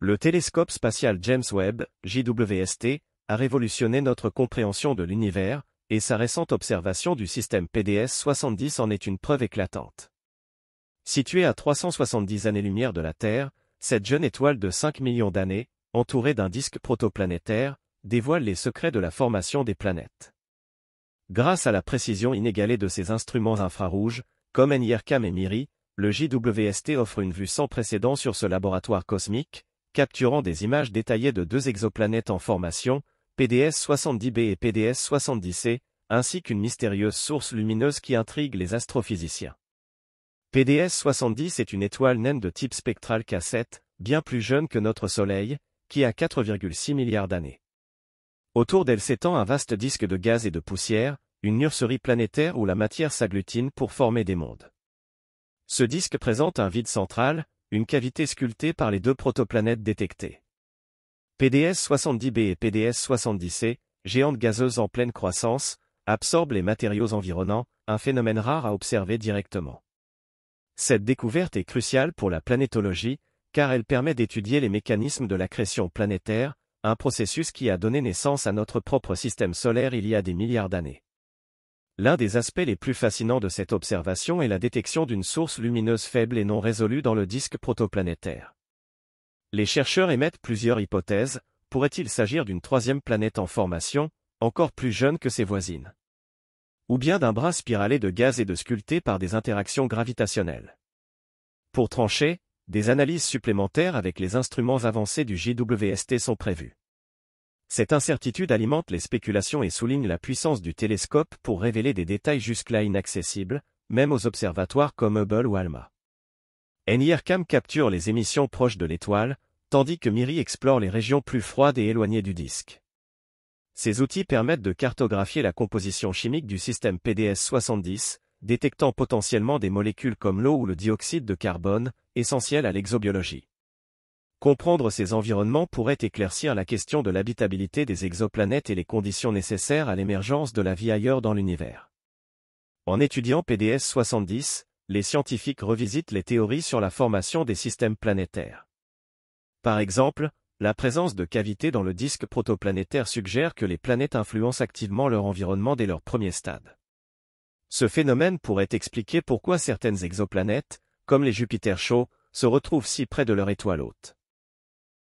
Le télescope spatial James Webb, JWST, a révolutionné notre compréhension de l'univers, et sa récente observation du système PDS 70 en est une preuve éclatante. Située à 370 années-lumière de la Terre, cette jeune étoile de 5 millions d'années, entourée d'un disque protoplanétaire, dévoile les secrets de la formation des planètes. Grâce à la précision inégalée de ses instruments infrarouges, comme NIRCam et MIRI, le JWST offre une vue sans précédent sur ce laboratoire cosmique, capturant des images détaillées de deux exoplanètes en formation, PDS 70b et PDS 70c, ainsi qu'une mystérieuse source lumineuse qui intrigue les astrophysiciens. PDS 70 est une étoile naine de type spectral K7, bien plus jeune que notre Soleil, qui a 4,6 milliards d'années. Autour d'elle s'étend un vaste disque de gaz et de poussière, une nurserie planétaire où la matière s'agglutine pour former des mondes. Ce disque présente un vide central, une cavité sculptée par les deux protoplanètes détectées. PDS 70b et PDS 70c, géantes gazeuses en pleine croissance, absorbent les matériaux environnants, un phénomène rare à observer directement. Cette découverte est cruciale pour la planétologie, car elle permet d'étudier les mécanismes de l'accrétion planétaire, un processus qui a donné naissance à notre propre système solaire il y a des milliards d'années. L'un des aspects les plus fascinants de cette observation est la détection d'une source lumineuse faible et non résolue dans le disque protoplanétaire. Les chercheurs émettent plusieurs hypothèses. Pourrait-il s'agir d'une troisième planète en formation, encore plus jeune que ses voisines? Ou bien d'un bras spiralé de gaz et de sculpté par des interactions gravitationnelles? Pour trancher, des analyses supplémentaires avec les instruments avancés du JWST sont prévues. Cette incertitude alimente les spéculations et souligne la puissance du télescope pour révéler des détails jusque-là inaccessibles, même aux observatoires comme Hubble ou ALMA. NIRCam capture les émissions proches de l'étoile, tandis que MIRI explore les régions plus froides et éloignées du disque. Ces outils permettent de cartographier la composition chimique du système PDS 70, détectant potentiellement des molécules comme l'eau ou le dioxyde de carbone, essentielles à l'exobiologie. Comprendre ces environnements pourrait éclaircir la question de l'habitabilité des exoplanètes et les conditions nécessaires à l'émergence de la vie ailleurs dans l'univers. En étudiant PDS 70, les scientifiques revisitent les théories sur la formation des systèmes planétaires. Par exemple, la présence de cavités dans le disque protoplanétaire suggère que les planètes influencent activement leur environnement dès leur premier stade. Ce phénomène pourrait expliquer pourquoi certaines exoplanètes, comme les Jupiters chauds, se retrouvent si près de leur étoile hôte.